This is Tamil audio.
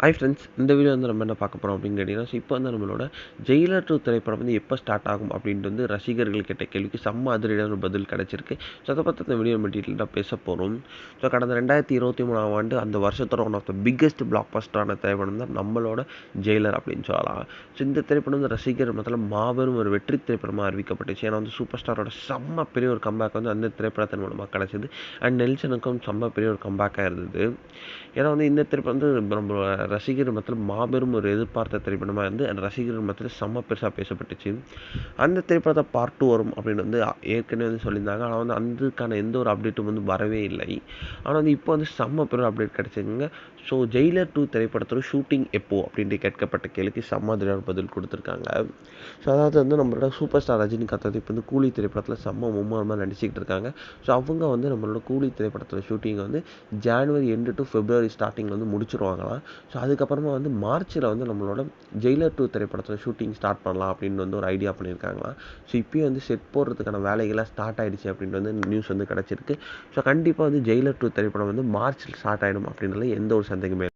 ஹாய் ஃப்ரெண்ட்ஸ், இந்த வீடியோ வந்து நம்ம என்ன பார்க்க போகிறோம் அப்படின்னு கேட்டிங்கன்னா, இப்போ வந்து நம்மளோட ஜெயிலர் 2 திரைப்படம் வந்து எப்போ ஸ்டார்ட் ஆகும் அப்படின்ட்டு வந்து ரசிகர்கள் கேட்ட கேள்விக்கு செம்ம அதிரடியான பதில் கிடச்சிருக்கு. ஸோ அதை பற்றி இந்த வீடியோ நம்ம டீட்டெயிலாக பேச போகிறோம். ஸோ கடந்த 2023ஆம் ஆண்டு அந்த வருஷத்தோட one of the biggest black பஸ்டரான திரைப்படம் தான் நம்மளோட ஜெயிலர் அப்படின்னு சொல்லலாம். ஸோ இந்த திரைப்படம் வந்து ரசிகர் மத்தியில் மாபெரும் ஒரு வெற்றி திரைப்படமாக அறிவிக்கப்பட்டுச்சு. ஏன்னா வந்து சூப்பர் ஸ்டாரோட செம்ம பெரிய ஒரு கம்பேக் வந்து அந்த திரைப்படத்தின் மூலமாக கிடச்சிது. அண்ட் நெல்சனுக்கும் செம்ம பெரிய ஒரு கம்பேக்காக இருந்தது. ஏன்னா வந்து இந்த திரைப்படம் வந்து நம்ம ரசிகர் மத்தியில் மாபெரும் ஒரு எதிர்பார்த்த திரைப்படமாக இருந்து அந்த ரசிகர் மத்தியில் செம்ம பெருசாக பேசப்பட்டுச்சு. அந்த திரைப்படத்தை பார்ட் 2 வரும் அப்படின்னு வந்து ஏற்கனவே வந்து சொல்லியிருந்தாங்க. ஆனால் வந்து அதுக்கான எந்த ஒரு அப்டேட்டும் வந்து வரவே இல்லை. ஆனால் வந்து இப்போ வந்து செம்ம பெரிய அப்டேட் கிடச்சிருக்குங்க. ஸோ ஜெயிலர் 2 திரைப்படத்தோட ஷூட்டிங் எப்போ அப்படின்ட்டு கேட்கப்பட்ட கேள்விக்கு செம்ம அதிரடியான பதில் கொடுத்துருக்காங்க. ஸோ அதாவது வந்து நம்மளோட சூப்பர் ஸ்டார் ரஜினிகாந்த் வந்து இப்போ வந்து கூலி திரைப்படத்தில் செம்ம மும்முரமாக நடிச்சிக்கிட்டு இருக்காங்க. ஸோ அவங்க வந்து நம்மளோட கூலி திரைப்படத்தோட ஷூட்டிங்கை வந்து ஜான்வரி எண்டு டு பிப்ரவரி ஸ்டார்டிங்கில் வந்து முடிச்சிருவாங்களாம். ஸோ அதுக்கப்புறமா வந்து மார்ச்சில் வந்து நம்மளோட ஜெயிலர் 2 திரைப்படத்தோட ஷூட்டிங் ஸ்டார்ட் பண்ணலாம் அப்படின்னு வந்து ஒரு ஐடியா பண்ணியிருக்காங்களாம். ஸோ இப்போயே வந்து செட் போடுறதுக்கான வேலைகள்லாம் ஸ்டார்ட் ஆகிடுச்சு அப்படின்ட்டு வந்து நியூஸ் வந்து கிடச்சிருக்கு. ஸோ கண்டிப்பாக வந்து ஜெயிலர் 2 திரைப்படம் வந்து மார்ச்சில் ஸ்டார்ட் ஆகிடும் அப்படின்றதுல எந்த ஒரு சந்தேகமே